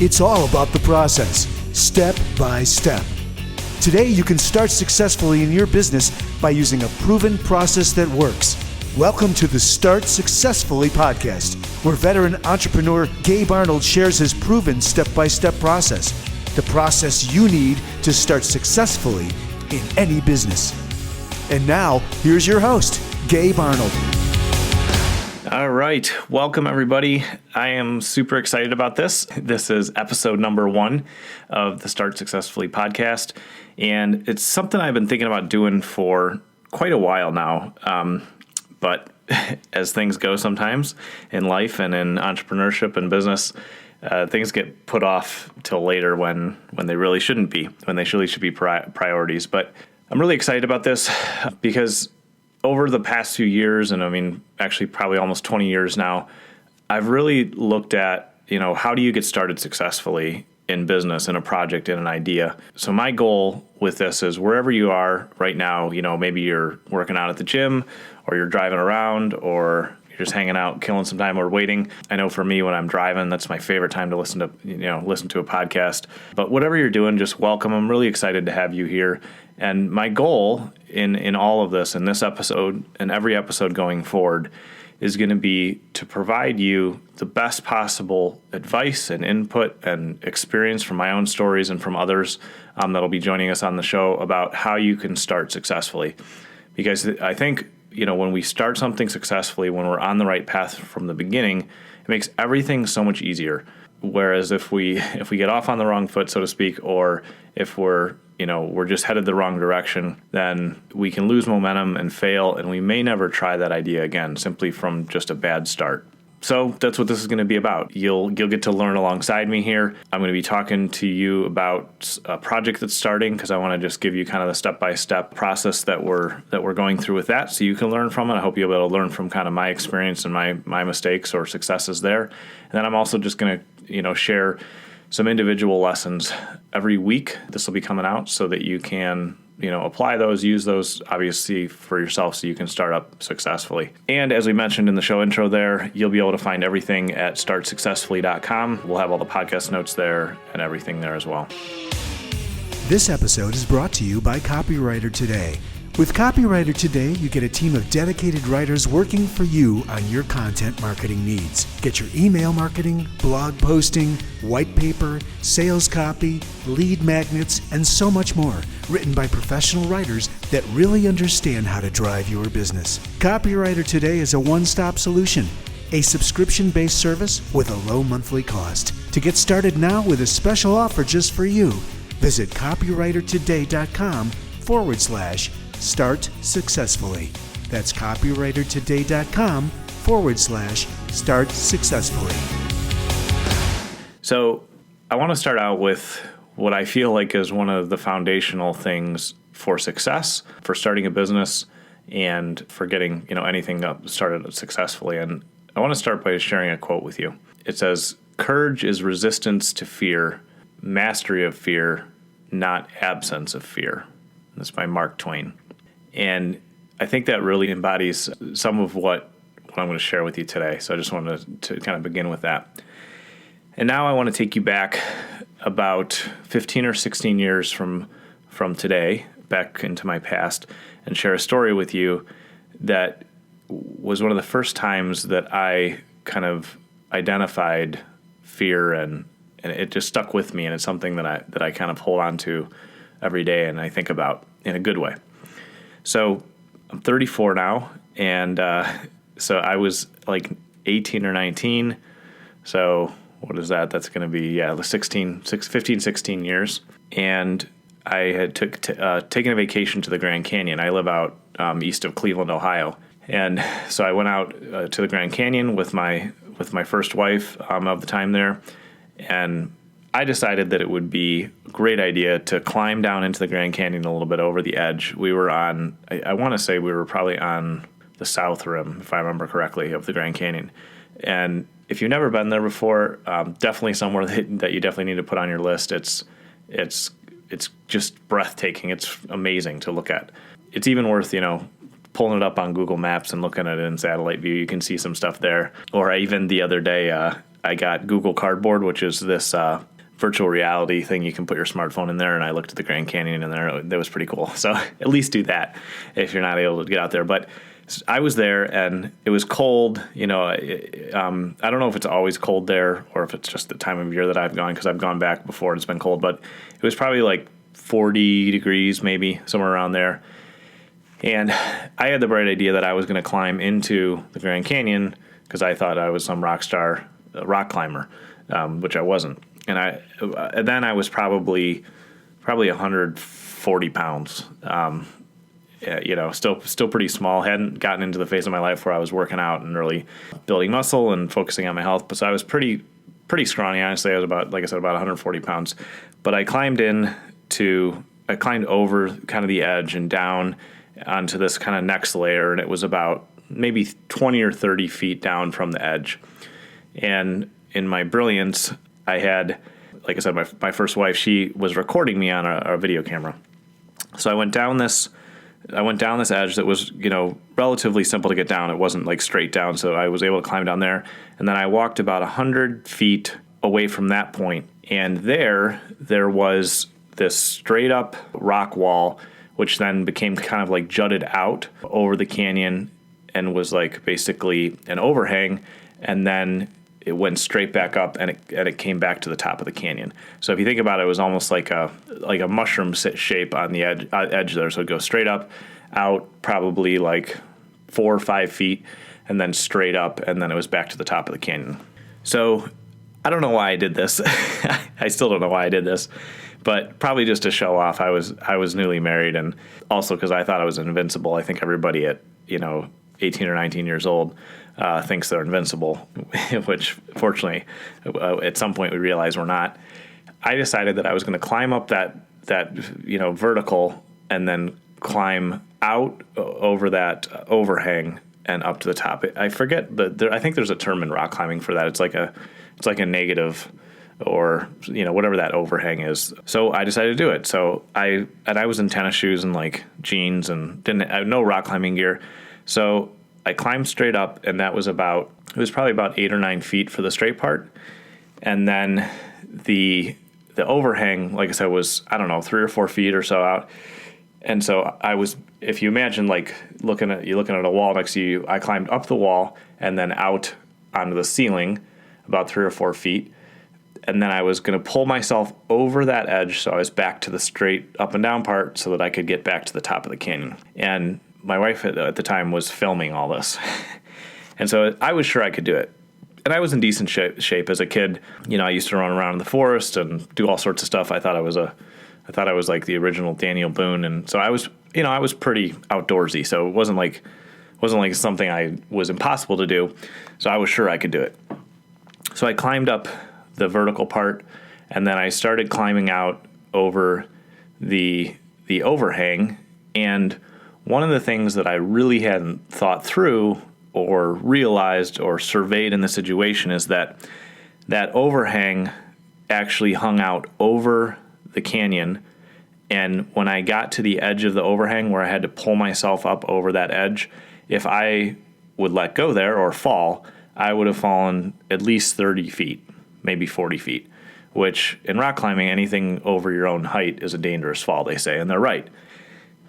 It's all about the process, step by step. Today, you can start successfully in your business by using a proven process that works. Welcome to the Start Successfully podcast, where veteran entrepreneur Gabe Arnold shares his proven step-by-step process, the process you need to start successfully in any business. And now, here's your host, Gabe Arnold. All right. Welcome, everybody. I am super excited about this. This is episode number 1 of the Start Successfully podcast. And it's something I've been thinking about doing for quite a while now. But as things go sometimes in life and in entrepreneurship and business, things get put off till later when they really shouldn't be, when they really should be priorities. But I'm really excited about this because over the past few years, and I mean, actually probably almost 20 years now, I've really looked at, how do you get started successfully in business, in a project, in an idea. So my goal with this is wherever you are right now, maybe you're working out at the gym or you're driving around or you're just hanging out, killing some time or waiting. I know for me, when I'm driving, that's my favorite time to listen to a podcast. But whatever you're doing, just welcome. I'm really excited to have you here. And my goal in all of this, in this episode and every episode going forward, is going to be to provide you the best possible advice and input and experience from my own stories and from others that'll be joining us on the show about how you can start successfully. Because I think, when we start something successfully, when we're on the right path from the beginning, it makes everything so much easier. Whereas if we get off on the wrong foot, so to speak, or if we're just headed the wrong direction, then we can lose momentum and fail, and we may never try that idea again, simply from just a bad start. So that's what this is going to be about. You'll get to learn alongside me here. I'm going to be talking to you about a project that's starting because I want to just give you kind of the step-by-step process that we're going through with that, so you can learn from it. I hope you'll be able to learn from kind of my experience and my mistakes or successes there. And then I'm also just going to share some individual lessons every week. This will be coming out so that you can apply those, use those obviously for yourself so you can start up successfully. And as we mentioned in the show intro there, you'll be able to find everything at startsuccessfully.com. We'll have all the podcast notes there and everything there as well. This episode is brought to you by Copywriter Today. With Copywriter Today, you get a team of dedicated writers working for you on your content marketing needs. Get your email marketing, blog posting, white paper, sales copy, lead magnets, and so much more, written by professional writers that really understand how to drive your business. Copywriter Today is a one-stop solution, a subscription-based service with a low monthly cost. To get started now with a special offer just for you, visit copywritertoday.com/Start Successfully. That's copywritertoday.com/Start Successfully. So I want to start out with what I feel like is one of the foundational things for success, for starting a business, and for getting anything up started successfully. And I want to start by sharing a quote with you. It says, "Courage is resistance to fear, mastery of fear, not absence of fear." That's by Mark Twain. And I think that really embodies some of what I'm going to share with you today. So I just wanted to kind of begin with that. And now I want to take you back about 15 or 16 years from today, back into my past, and share a story with you that was one of the first times that I kind of identified fear, and it just stuck with me, and it's something that I kind of hold on to every day and I think about in a good way. So I'm 34 now, and so I was like 18 or 19. So what is that? That's going to be, 15, 16 years. And I had taken a vacation to the Grand Canyon. I live out east of Cleveland, Ohio. And so I went out to the Grand Canyon with my first wife of the time there. And I decided that it would be a great idea to climb down into the Grand Canyon a little bit over the edge. We were on, I want to say we were probably on the south rim, if I remember correctly, of the Grand Canyon. And if you've never been there before, definitely somewhere that you definitely need to put on your list. It's just breathtaking. It's amazing to look at. It's even worth, pulling it up on Google Maps and looking at it in satellite view. You can see some stuff there. Or even the other day, I got Google Cardboard, which is this virtual reality thing. You can put your smartphone in there, and I looked at the Grand Canyon in there. That was pretty cool. So at least do that if you're not able to get out there. But I was there, and it was cold. I don't know if it's always cold there or if it's just the time of year that I've gone, because I've gone back before and it's been cold. But it was probably like 40 degrees, maybe somewhere around there. And I had the bright idea that I was going to climb into the Grand Canyon because I thought I was some rock star rock climber, which I wasn't. And then I was probably 140 pounds. Still pretty small. Hadn't gotten into the phase of my life where I was working out and really building muscle and focusing on my health. But so I was pretty scrawny. Honestly, I was about 140 pounds. But I climbed over kind of the edge and down onto this kind of next layer, and it was about maybe 20 or 30 feet down from the edge. And in my brilliance, I had, like I said, my first wife, she was recording me on a video camera. So I went down this edge that was, relatively simple to get down. It wasn't like straight down, so I was able to climb down there. And then I walked about 100 feet away from that point, and there was this straight up rock wall, which then became kind of like jutted out over the canyon and was like basically an overhang, and then it went straight back up, and it came back to the top of the canyon. So if you think about it, it was almost like a mushroom shape on the edge there. So it goes straight up, out probably like 4 or 5 feet, and then straight up, and then it was back to the top of the canyon. So I don't know why I did this. I still don't know why I did this, but probably just to show off. I was newly married, and also because I thought I was invincible. I think everybody at 18 or 19 years old thinks they're invincible, which fortunately at some point we realized we're not. I decided that I was going to climb up that vertical and then climb out over that overhang and up to the top. I forget, I think there's a term in rock climbing for that. It's like a negative, or whatever that overhang is. So I decided to do it. So I was in tennis shoes and like jeans and I had no rock climbing gear. So I climbed straight up, and it was probably about 8 or 9 feet for the straight part. And then the overhang, like I said, was, I don't know, 3 or 4 feet or so out. And so if you imagine like looking at a wall next to you, I climbed up the wall and then out onto the ceiling about 3 or 4 feet. And then I was going to pull myself over that edge, so I was back to the straight up and down part so that I could get back to the top of the canyon. And my wife at the time was filming all this. And so I was sure I could do it. And I was in decent shape as a kid. I used to run around in the forest and do all sorts of stuff. I thought I was like the original Daniel Boone. And so I was pretty outdoorsy. So it wasn't like something I was impossible to do. So I was sure I could do it. So I climbed up the vertical part, and then I started climbing out over the overhang. And one of the things that I really hadn't thought through or realized or surveyed in the situation is that overhang actually hung out over the canyon. And when I got to the edge of the overhang where I had to pull myself up over that edge, if I would let go there or fall, I would have fallen at least 30 feet, maybe 40 feet, which in rock climbing, anything over your own height is a dangerous fall, they say, and they're right.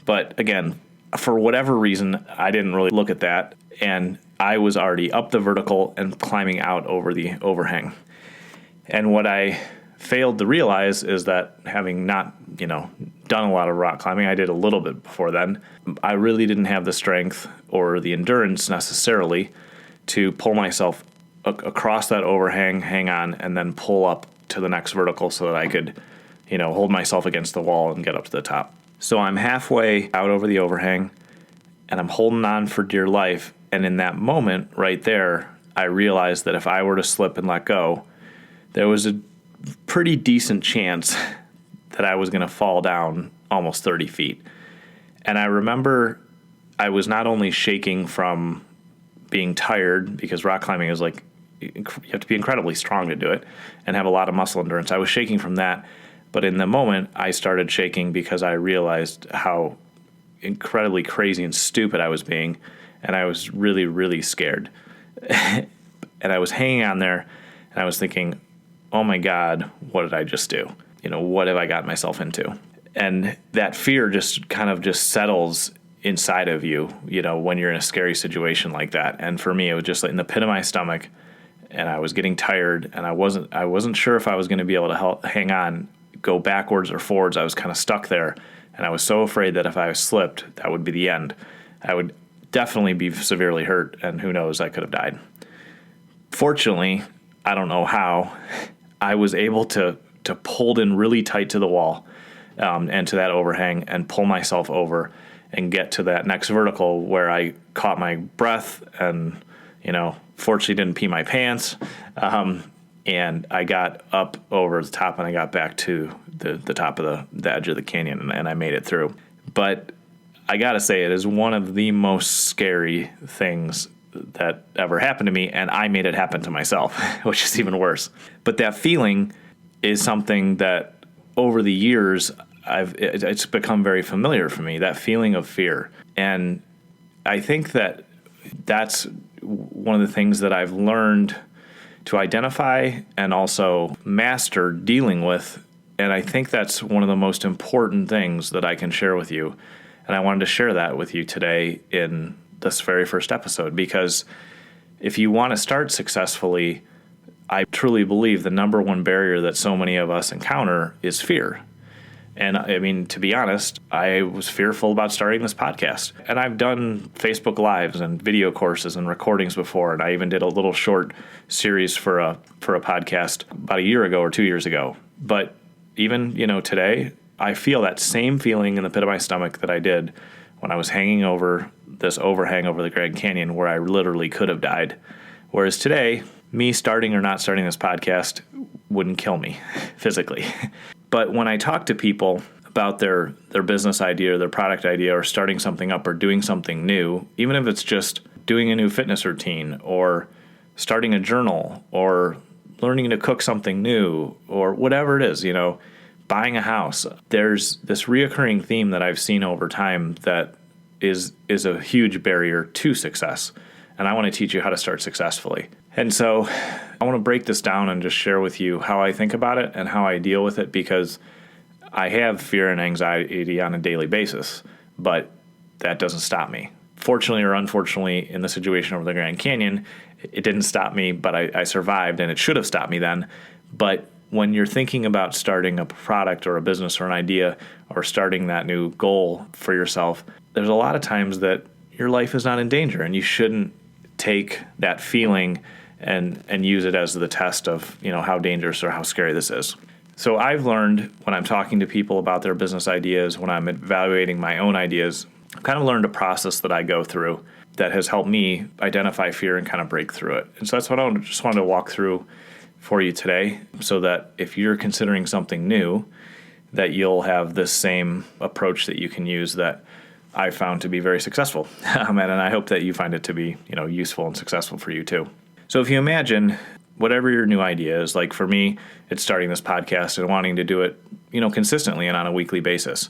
But again, for whatever reason, I didn't really look at that, and I was already up the vertical and climbing out over the overhang. And what I failed to realize is that, having not, done a lot of rock climbing, I did a little bit before then, I really didn't have the strength or the endurance necessarily to pull myself across that overhang, hang on, and then pull up to the next vertical so that I could, hold myself against the wall and get up to the top. So I'm halfway out over the overhang, and I'm holding on for dear life. And in that moment right there, I realized that if I were to slip and let go, there was a pretty decent chance that I was going to fall down almost 30 feet. And I remember I was not only shaking from being tired, because rock climbing is like, you have to be incredibly strong to do it and have a lot of muscle endurance. I was shaking from that. But in the moment, I started shaking because I realized how incredibly crazy and stupid I was being, and I was really, really scared. And I was hanging on there, and I was thinking, oh my God, what did I just do? What have I gotten myself into? And that fear just kind of just settles inside of you, when you're in a scary situation like that. And for me, it was just like in the pit of my stomach, and I was getting tired, and I wasn't sure if I was going to be able to hang on, go backwards or forwards. I was kind of stuck there, and I was so afraid that if I slipped, that would be the end. I would definitely be severely hurt, and who knows, I could have died. Fortunately, I don't know how, I was able to pull in really tight to the wall and to that overhang and pull myself over and get to that next vertical where I caught my breath and, fortunately didn't pee my pants. And I got up over the top and I got back to the top of the edge of the canyon and I made it through. But I got to say, it is one of the most scary things that ever happened to me, and I made it happen to myself, which is even worse. But that feeling is something that over the years it's become very familiar for me, that feeling of fear. And I think that that's one of the things that I've learned to identify and also master dealing with. And I think that's one of the most important things that I can share with you. And I wanted to share that with you today in this very first episode, because if you want to start successfully, I truly believe the number one barrier that so many of us encounter is fear. And I mean, to be honest, I was fearful about starting this podcast. And I've done Facebook Lives and video courses and recordings before. And I even did a little short series for a podcast about a year ago or 2 years ago. But even, today, I feel that same feeling in the pit of my stomach that I did when I was hanging over this overhang over the Grand Canyon where I literally could have died. Whereas today, me starting or not starting this podcast wouldn't kill me physically. But when I talk to people about their business idea or their product idea or starting something up or doing something new, even if it's just doing a new fitness routine or starting a journal or learning to cook something new or whatever it is, buying a house, there's this reoccurring theme that I've seen over time that is a huge barrier to success. And I want to teach you how to start successfully. And so I want to break this down and just share with you how I think about it and how I deal with it, because I have fear and anxiety on a daily basis, but that doesn't stop me. Fortunately or unfortunately, in the situation over the Grand Canyon, it didn't stop me, but I survived, and it should have stopped me then. But when you're thinking about starting a product or a business or an idea or starting that new goal for yourself, there's a lot of times that your life is not in danger, and you shouldn't take that feeling and use it as the test of, how dangerous or how scary this is. So I've learned when I'm talking to people about their business ideas, when I'm evaluating my own ideas, I've kind of learned a process that I go through that has helped me identify fear and kind of break through it. And so that's what I just wanted to walk through for you today, so that if you're considering something new, that you'll have this same approach that you can use that I found to be very successful. And I hope that you find it to be, useful and successful for you too. So if you imagine whatever your new idea is, like for me, it's starting this podcast and wanting to do it, consistently and on a weekly basis.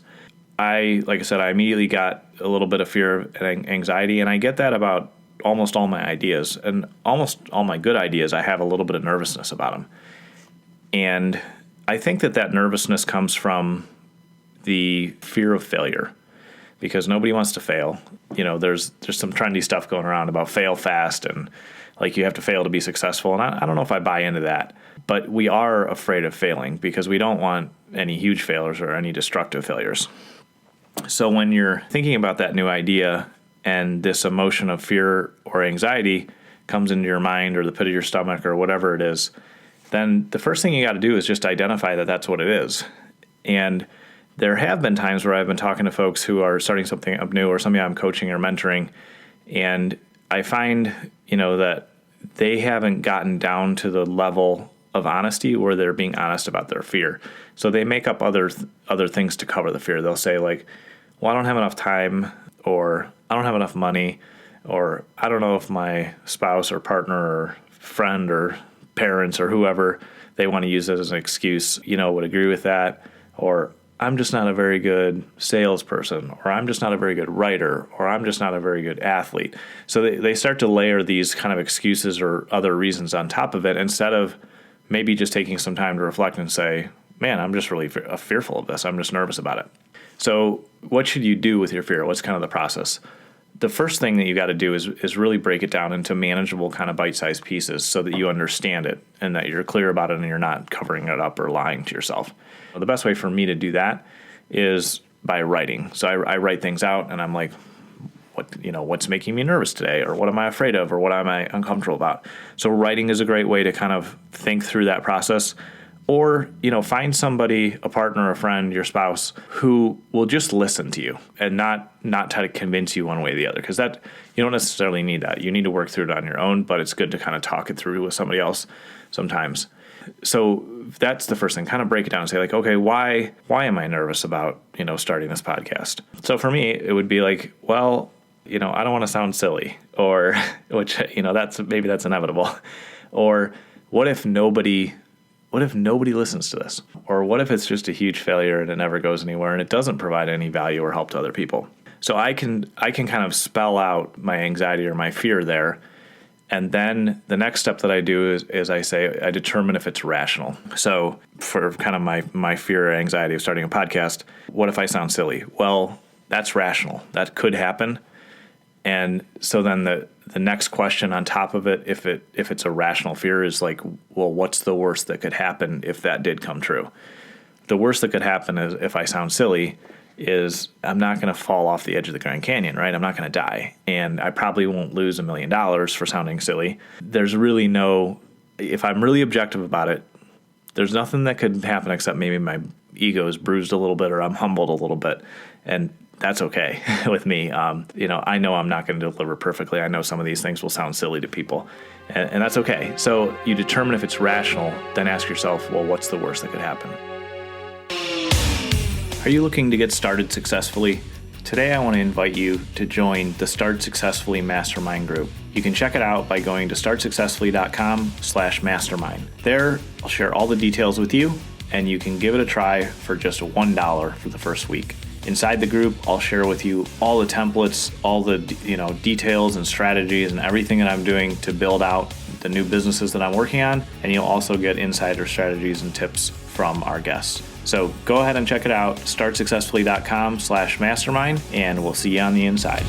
Like I said, I immediately got a little bit of fear and anxiety, and I get that about almost all my ideas, and almost all my good ideas, I have a little bit of nervousness about them. And I think that nervousness comes from the fear of failure, because nobody wants to fail. There's some trendy stuff going around about fail fast and like you have to fail to be successful. And I don't know if I buy into that, but we are afraid of failing because we don't want any huge failures or any destructive failures. So when you're thinking about that new idea and this emotion of fear or anxiety comes into your mind or the pit of your stomach or whatever it is, then the first thing you got to do is just identify that that's what it is. And there have been times where I've been talking to folks who are starting something up new or somebody I'm coaching or mentoring, and I find, that they haven't gotten down to the level of honesty where they're being honest about their fear. So they make up other things to cover the fear. They'll say like, well, I don't have enough time, or I don't have enough money, or I don't know if my spouse or partner or friend or parents or whoever they want to use it as an excuse, would agree with that, or I'm just not a very good salesperson, or I'm just not a very good writer, or I'm just not a very good athlete. So they start to layer these kind of excuses or other reasons on top of it instead of maybe just taking some time to reflect and say, man, I'm just really fearful of this. I'm just nervous about it. So what should you do with your fear? What's kind of the process? The first thing that you got to do is really break it down into manageable kind of bite-sized pieces so that you understand it and that you're clear about it and you're not covering it up or lying to yourself. Well, the best way for me to do that is by writing. So I write things out and I'm like, what's making me nervous today, or what am I afraid of, or what am I uncomfortable about? So writing is a great way to kind of think through that process. Or, find somebody, a partner, a friend, your spouse, who will just listen to you and not try to convince you one way or the other. Because that, you don't necessarily need that. You need to work through it on your own, but it's good to kind of talk it through with somebody else sometimes. So that's the first thing. Kind of break it down and say, like, okay, why am I nervous about, starting this podcast? So for me, it would be like, well, I don't want to sound silly, or which, that's inevitable. Or what if nobody listens to this? Or what if it's just a huge failure and it never goes anywhere and it doesn't provide any value or help to other people? So I can kind of spell out my anxiety or my fear there. And then the next step that I do is I determine if it's rational. So for kind of my fear or anxiety of starting a podcast, what if I sound silly? Well, that's rational. That could happen. And so then the next question on top of it, if it's a rational fear, is like, well, what's the worst that could happen if that did come true? The worst that could happen is, if I sound silly, is I'm not going to fall off the edge of the Grand Canyon, right? I'm not going to die. And I probably won't lose $1 million for sounding silly. There's really if I'm really objective about it, there's nothing that could happen except maybe my ego is bruised a little bit or I'm humbled a little bit. And that's okay with me. I know I'm not going to deliver perfectly. I know some of these things will sound silly to people, and that's okay. So you determine if it's rational, then ask yourself, well, what's the worst that could happen? Are you looking to get started successfully? Today, I want to invite you to join the Start Successfully Mastermind group. You can check it out by going to startsuccessfully.com/mastermind. There, I'll share all the details with you, and you can give it a try for just $1 for the first week. Inside the group, I'll share with you all the templates, all the details and strategies and everything that I'm doing to build out the new businesses that I'm working on. And you'll also get insider strategies and tips from our guests. So go ahead and check it out, startsuccessfully.com/mastermind, and we'll see you on the inside.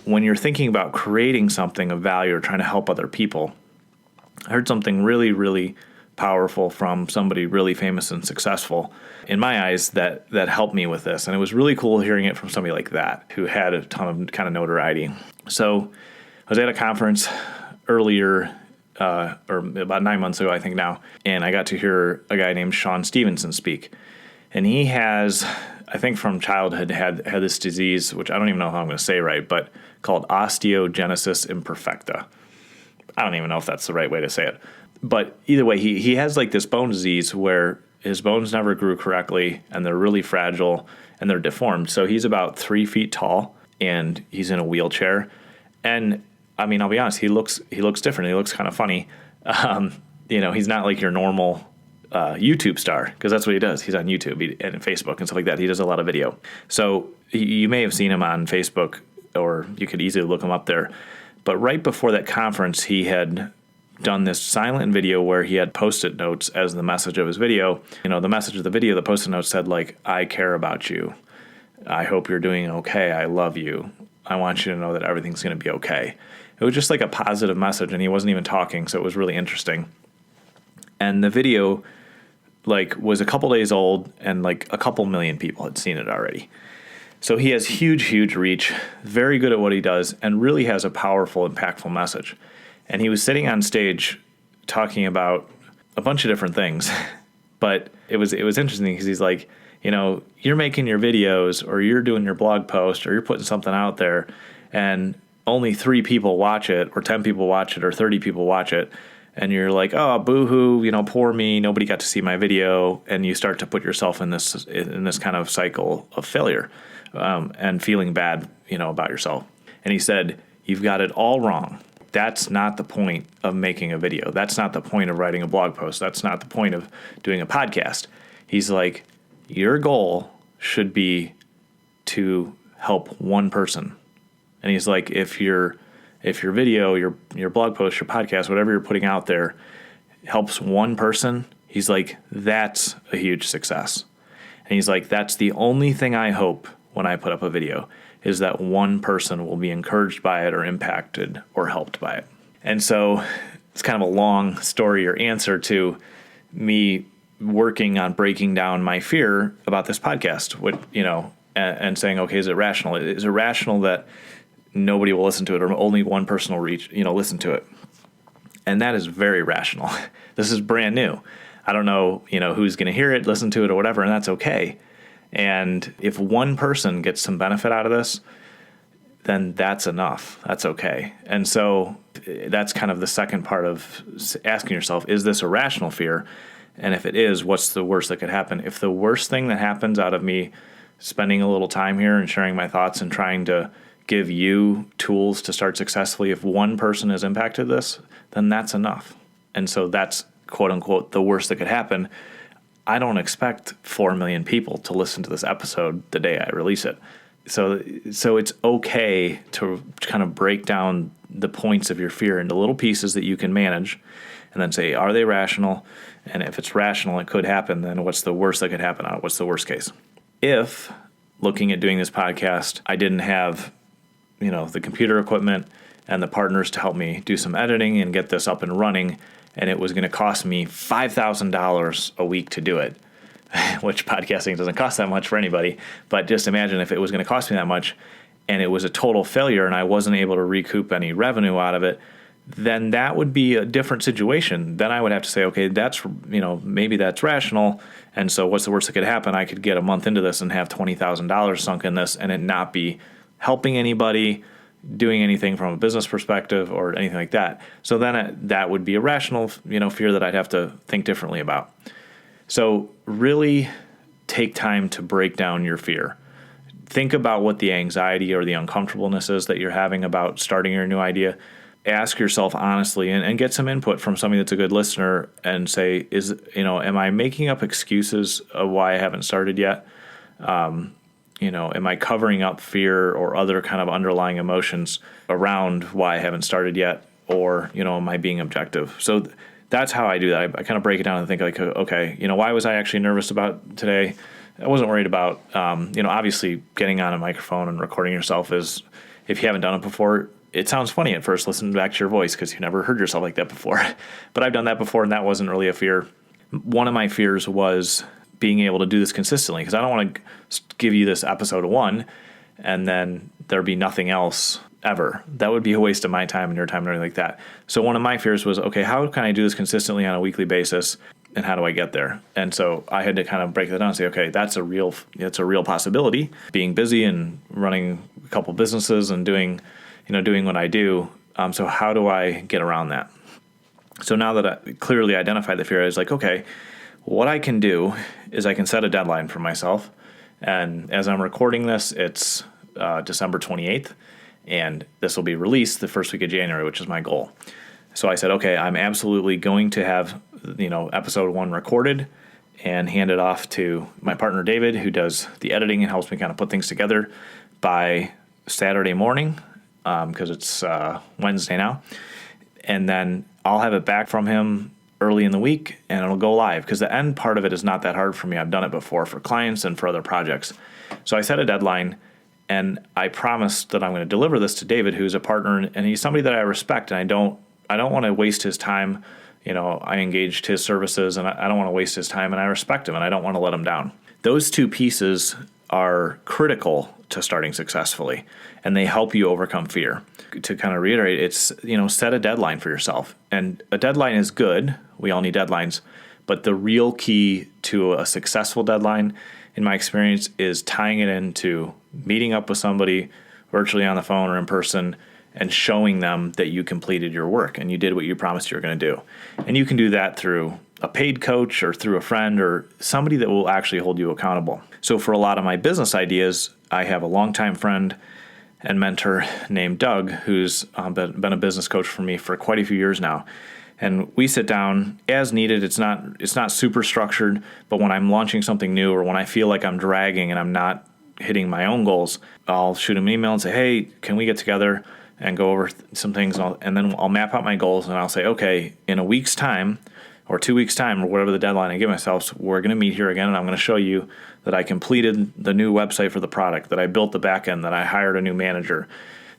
When you're thinking about creating something of value or trying to help other people, I heard something really, really powerful from somebody really famous and successful in my eyes that helped me with this. And it was really cool hearing it from somebody like that who had a ton of kind of notoriety. So I was at a conference earlier, or about 9 months ago, I think now, and I got to hear a guy named Sean Stevenson speak. And he has, I think from childhood, had this disease, which I don't even know how I'm going to say right, but called osteogenesis imperfecta. I don't even know if that's the right way to say it. But either way, he has like this bone disease where his bones never grew correctly and they're really fragile and they're deformed. So he's about 3 feet tall and he's in a wheelchair. And I mean, I'll be honest, he looks different. He looks kind of funny. He's not like your normal YouTube star, because that's what he does. He's on YouTube and Facebook and stuff like that. He does a lot of video. So you may have seen him on Facebook, or you could easily look him up there. But right before that conference, he had done this silent video where he had Post-it notes as the message of his video. The message of the video, the Post-it note said, like, I care about you. I hope you're doing okay. I love you. I want you to know that everything's going to be okay. It was just like a positive message, and he wasn't even talking, so it was really interesting. And the video, was a couple days old, and a couple million people had seen it already. So he has huge, huge reach, very good at what he does, and really has a powerful, impactful message. And he was sitting on stage talking about a bunch of different things. But it was interesting because he's like, you're making your videos or you're doing your blog post or you're putting something out there and only 3 people watch it or 10 people watch it or 30 people watch it. And you're like, oh, boo-hoo, poor me. Nobody got to see my video. And you start to put yourself in this kind of cycle of failure and feeling bad, about yourself. And he said, you've got it all wrong. That's not the point of making a video. That's not the point of writing a blog post. That's not the point of doing a podcast. He's like, your goal should be to help one person. And he's like, if your video, your blog post, your podcast, whatever you're putting out there, helps one person, he's like, that's a huge success. And he's like, that's the only thing I hope when I put up a video, is that one person will be encouraged by it or impacted or helped by it. And so it's kind of a long story or answer to me working on breaking down my fear about this podcast, and saying, okay, is it rational? Is it rational that nobody will listen to it, or only one person will listen to it? And that is very rational. This is brand new. I don't know, who's going to hear it, listen to it, or whatever, and that's okay. And if one person gets some benefit out of this, then that's enough. That's okay. And so that's kind of the second part of asking yourself, is this a rational fear? And if it is, what's the worst that could happen? If the worst thing that happens out of me spending a little time here and sharing my thoughts and trying to give you tools to start successfully, if one person has impacted this, then that's enough. And so that's, quote unquote, the worst that could happen. I don't expect 4 million people to listen to this episode the day I release it. So it's okay to kind of break down the points of your fear into little pieces that you can manage, and then say, are they rational? And if it's rational, it could happen, then what's the worst that could happen? What's the worst case? If, looking at doing this podcast, I didn't have, the computer equipment and the partners to help me do some editing and get this up and running, and it was going to cost me $5,000 a week to do it, which podcasting doesn't cost that much for anybody. But just imagine if it was going to cost me that much and it was a total failure and I wasn't able to recoup any revenue out of it, then that would be a different situation. Then I would have to say, okay, that's, maybe that's rational. And so what's the worst that could happen? I could get a month into this and have $20,000 sunk in this and it not be helping anybody, doing anything from a business perspective or anything like that. So then that would be a rational, fear that I'd have to think differently about. So really take time to break down your fear. Think about what the anxiety or the uncomfortableness is that you're having about starting your new idea. Ask yourself honestly and get some input from somebody that's a good listener and say, am I making up excuses of why I haven't started yet? Am I covering up fear or other kind of underlying emotions around why I haven't started yet? Or, am I being objective? So that's how I do that. I kind of break it down and think like, okay, why was I actually nervous about today? I wasn't worried about, obviously getting on a microphone and recording yourself is, if you haven't done it before, it sounds funny at first, listening back to your voice because you never heard yourself like that before. But I've done that before and that wasn't really a fear. One of my fears was being able to do this consistently, because I don't want to give you this episode 1 and then there be nothing else ever. That would be a waste of my time and your time and everything like that. So one of my fears was, okay, how can I do this consistently on a weekly basis and how do I get there? And so I had to kind of break that down and say, okay, that's a real possibility, being busy and running a couple businesses and doing what I do. So how do I get around that? So now that I clearly identified the fear, I was like, okay, what I can do is I can set a deadline for myself. And as I'm recording this, it's December 28th, and this will be released the first week of January, which is my goal. So I said, okay, I'm absolutely going to have, episode 1 recorded and hand it off to my partner, David, who does the editing and helps me kind of put things together by Saturday morning, because it's Wednesday now. And then I'll have it back from him early in the week and it'll go live, because the end part of it is not that hard for me. I've done it before for clients and for other projects. So I set a deadline and I promised that I'm going to deliver this to David, who's a partner, and he's somebody that I respect, and I don't want to waste his time. I engaged his services and I don't want to waste his time, and I respect him and I don't want to let him down. Those two pieces are critical to starting successfully, and they help you overcome fear. To kind of reiterate, it's, set a deadline for yourself. And a deadline is good. We all need deadlines. But the real key to a successful deadline, in my experience, is tying it into meeting up with somebody virtually on the phone or in person and showing them that you completed your work and you did what you promised you were going to do. And you can do that through a paid coach or through a friend or somebody that will actually hold you accountable. So for a lot of my business ideas, I have a longtime friend and mentor named Doug, who's been a business coach for me for quite a few years now. And we sit down as needed. It's not super structured, but when I'm launching something new or when I feel like I'm dragging and I'm not hitting my own goals, I'll shoot him an email and say, hey, can we get together and go over some things? And then I'll map out my goals and I'll say, okay, in a week's time, or 2 weeks time or whatever the deadline I give myself, so we're going to meet here again and I'm going to show you that I completed the new website for the product, that I built the back end, that I hired a new manager,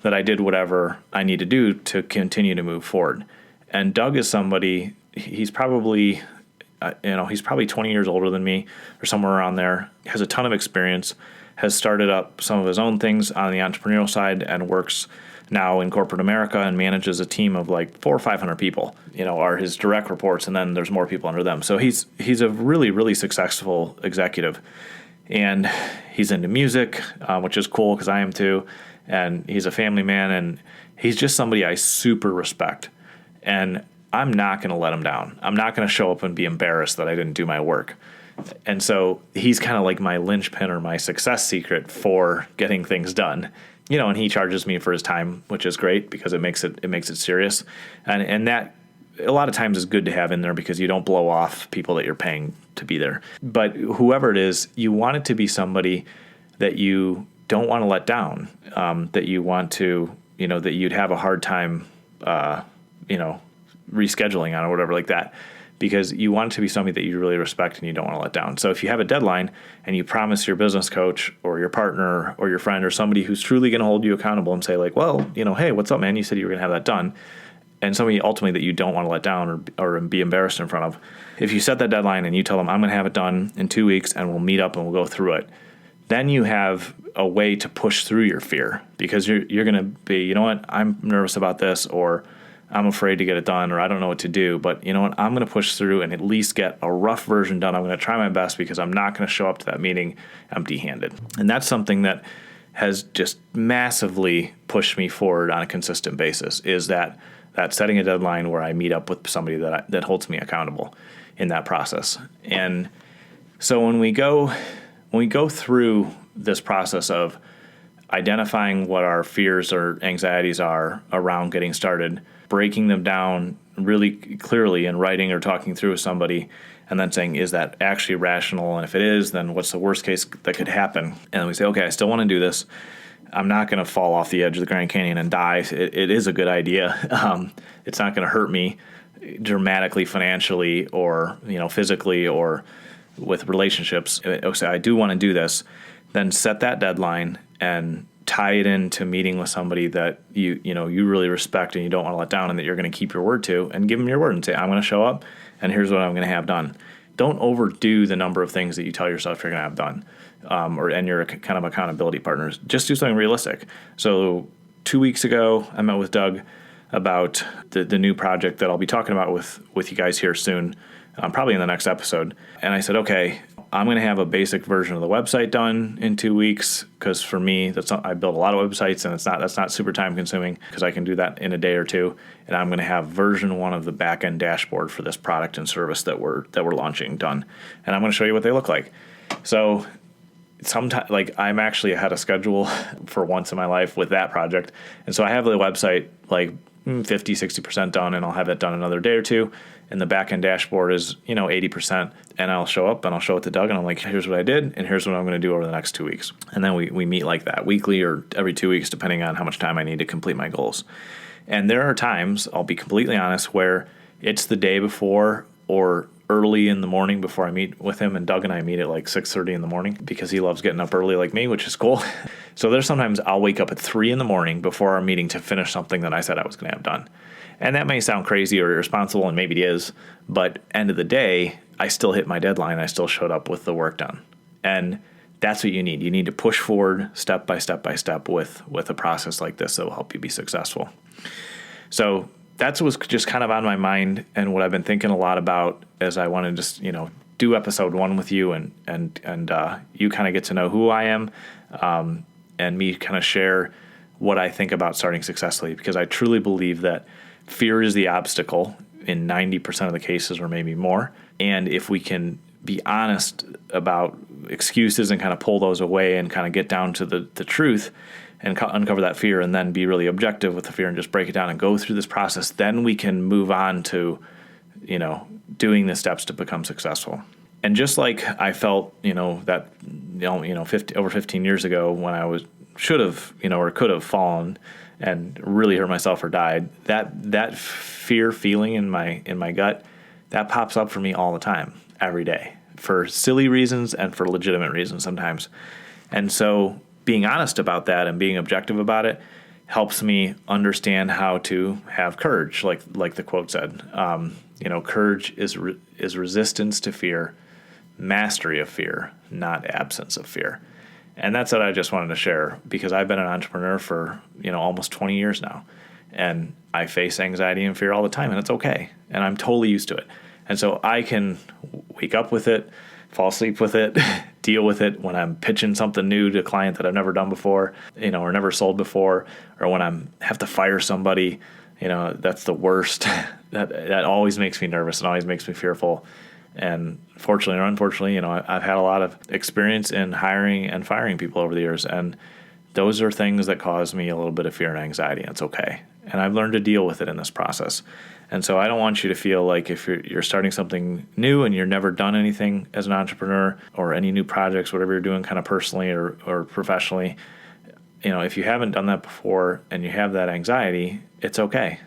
that I did whatever I need to do to continue to move forward. And Doug is somebody, he's probably 20 years older than me or somewhere around there, has a ton of experience, has started up some of his own things on the entrepreneurial side and works now in corporate America and manages a team of like 400 or 500 people, are his direct reports. And then there's more people under them. So he's a really, really successful executive, and he's into music, which is cool because I am too. And he's a family man, and he's just somebody I super respect. And I'm not going to let him down. I'm not going to show up and be embarrassed that I didn't do my work. And so he's kind of like my linchpin or my success secret for getting things done. And he charges me for his time, which is great because it makes it serious. And that a lot of times is good to have in there because you don't blow off people that you're paying to be there. But whoever it is, you want it to be somebody that you don't want to let down, that you want to, that you'd have a hard time, rescheduling on or whatever like that, because you want it to be somebody that you really respect and you don't want to let down. So if you have a deadline and you promise your business coach or your partner or your friend or somebody who's truly going to hold you accountable and say like, well, hey, what's up, man? You said you were going to have that done. And somebody ultimately that you don't want to let down or be embarrassed in front of. If you set that deadline and you tell them, I'm going to have it done in 2 weeks and we'll meet up and we'll go through it, then you have a way to push through your fear because you're going to be, you know what, I'm nervous about this, or I'm afraid to get it done, or I don't know what to do, but you know what, I'm going to push through and at least get a rough version done. I'm going to try my best because I'm not going to show up to that meeting empty-handed. And that's something that has just massively pushed me forward on a consistent basis, is that setting a deadline where I meet up with somebody that holds me accountable in that process. And so when we go through this process of identifying what our fears or anxieties are around getting started, breaking them down really clearly in writing or talking through with somebody, and then saying, is that actually rational? And if it is, then what's the worst case that could happen? And then we say, okay, I still want to do this. I'm not going to fall off the edge of the Grand Canyon and die. It is a good idea. It's not going to hurt me dramatically financially or physically or with relationships. So I do want to do this. Then set that deadline and tie it into meeting with somebody that you really respect and you don't want to let down, and that you're going to keep your word to, and give them your word and say, I'm going to show up and here's what I'm going to have done. Don't overdo the number of things that you tell yourself you're going to have done, and you're kind of accountability partners. Just do something realistic. So 2 weeks ago, I met with Doug about the new project that I'll be talking about with you guys here soon, probably in the next episode. And I said, okay, I'm going to have a basic version of the website done in 2 weeks, because for me, I build a lot of websites, and that's not super time consuming because I can do that in a day or two. And I'm going to have version 1 of the back end dashboard for this product and service that we're launching done, and I'm going to show you what they look like. So sometimes, like, I'm actually ahead of schedule for once in my life with that project, and so I have the website like 50-60% done, and I'll have that done another day or two. And the back-end dashboard is, 80%. And I'll show up and I'll show it to Doug, and I'm like, here's what I did, and here's what I'm going to do over the next 2 weeks. And then we meet like that weekly or every 2 weeks, depending on how much time I need to complete my goals. And there are times, I'll be completely honest, where it's the day before or early in the morning before I meet with him. And Doug and I meet at like 6:30 in the morning because he loves getting up early like me, which is cool. So there's sometimes I'll wake up at 3 in the morning before our meeting to finish something that I said I was going to have done. And that may sound crazy or irresponsible, and maybe it is, but end of the day, I still hit my deadline. I still showed up with the work done. And that's what you need. You need to push forward step by step by step with a process like this that will help you be successful. So that's what was just kind of on my mind, and what I've been thinking a lot about as I want to just, do episode 1 with you, and you kind of get to know who I am, and me kind of share what I think about starting successfully, because I truly believe that fear is the obstacle in 90% of the cases, or maybe more. And if we can be honest about excuses and kind of pull those away and kind of get down to the truth and uncover that fear, and then be really objective with the fear and just break it down and go through this process, then we can move on to, doing the steps to become successful. And just like I felt, that, over 15 years ago when I should have, or could have fallen and really hurt myself or died, that fear feeling in my gut that pops up for me all the time, every day, for silly reasons and for legitimate reasons sometimes. And so being honest about that and being objective about it helps me understand how to have courage, like the quote said. Courage is resistance to fear, mastery of fear, not absence of fear. And that's what I just wanted to share, because I've been an entrepreneur for, almost 20 years now. And I face anxiety and fear all the time, and it's okay. And I'm totally used to it. And so I can wake up with it, fall asleep with it, deal with it when I'm pitching something new to a client that I've never done before, or never sold before, or when I have to fire somebody. That's the worst. That always makes me nervous and always makes me fearful. And fortunately or unfortunately, I've had a lot of experience in hiring and firing people over the years. And those are things that cause me a little bit of fear and anxiety. And it's okay. And I've learned to deal with it in this process. And so I don't want you to feel like if you're starting something new and you're never done anything as an entrepreneur, or any new projects, whatever you're doing kind of personally or professionally, if you haven't done that before and you have that anxiety, it's okay.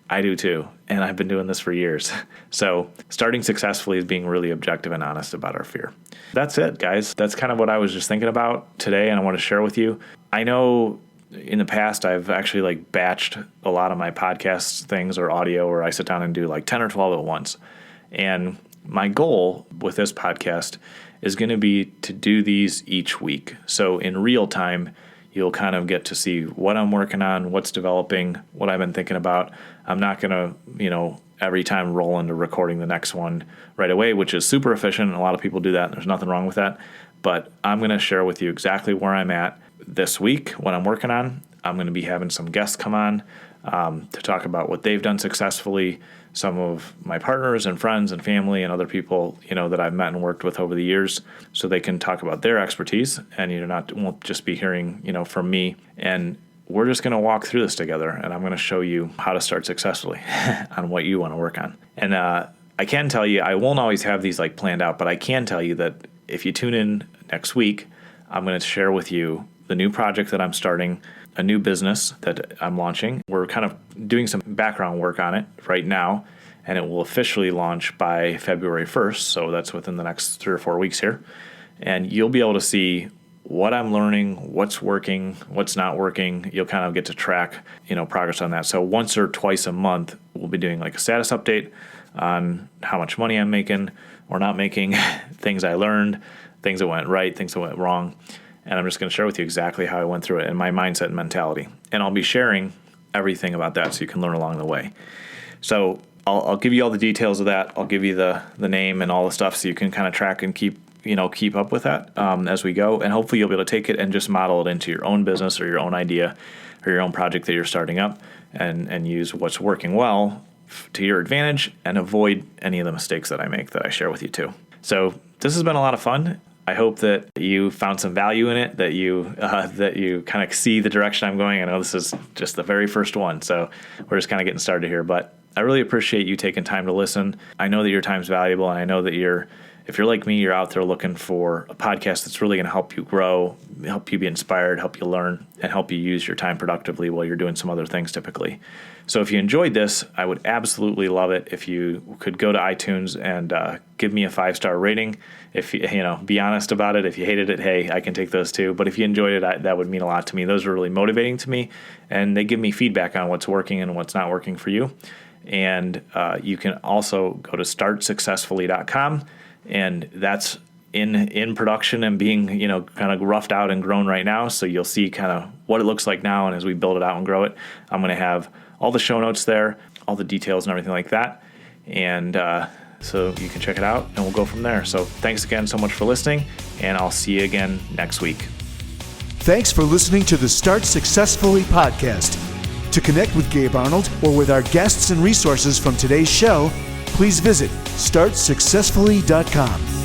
I do too. And I've been doing this for years. So starting successfully is being really objective and honest about our fear. That's it, guys. That's kind of what I was just thinking about today, and I want to share with you. I know in the past I've actually batched a lot of my podcast things or audio, where I sit down and do 10 or 12 at once. And my goal with this podcast is going to be to do these each week. So in real time, you'll kind of get to see what I'm working on, what's developing, what I've been thinking about. I'm not going to, every time roll into recording the next one right away, which is super efficient. And a lot of people do that, and there's nothing wrong with that. But I'm going to share with you exactly where I'm at this week, what I'm working on. I'm going to be having some guests come on to talk about what they've done successfully, some of my partners and friends and family and other people, that I've met and worked with over the years, so they can talk about their expertise, and won't just be hearing, from me. And we're just going to walk through this together, and I'm going to show you how to start successfully on what you want to work on. And I can tell you, I won't always have these planned out, but I can tell you that if you tune in next week, I'm going to share with you the new project that I'm starting, a new business that I'm launching. We're kind of doing some background work on it right now, and it will officially launch by February 1st. So that's within the next 3 or 4 weeks here. And you'll be able to see what I'm learning, what's working, what's not working. You'll kind of get to track, progress on that. So once or twice a month, we'll be doing a status update on how much money I'm making or not making, things I learned, things that went right, things that went wrong. And I'm just going to share with you exactly how I went through it and my mindset and mentality. And I'll be sharing everything about that so you can learn along the way. So I'll give you all the details of that. I'll give you the name and all the stuff so you can kind of track and keep up with that as we go. And hopefully you'll be able to take it and just model it into your own business or your own idea or your own project that you're starting up, and use what's working well to your advantage and avoid any of the mistakes that I make that I share with you too. So this has been a lot of fun. I hope that you found some value in it, that you kind of see the direction I'm going. I know this is just the very first one, so we're just kind of getting started here. But I really appreciate you taking time to listen. I know that your time's valuable, and I know that if you're like me, you're out there looking for a podcast that's really going to help you grow, help you be inspired, help you learn, and help you use your time productively while you're doing some other things typically. So if you enjoyed this, I would absolutely love it if you could go to iTunes and give me a 5-star rating. If be honest about it. If you hated it, hey, I can take those too. But if you enjoyed it, that would mean a lot to me. Those are really motivating to me, and they give me feedback on what's working and what's not working for you. And you can also go to startsuccessfully.com, and that's in production and being kind of roughed out and grown right now. So you'll see kind of what it looks like now, and as we build it out and grow it, I'm going to have all the show notes there, all the details and everything like that. And so you can check it out, and we'll go from there. So thanks again so much for listening, and I'll see you again next week. Thanks for listening to the Start Successfully podcast. To connect with Gabe Arnold or with our guests and resources from today's show, please visit startsuccessfully.com.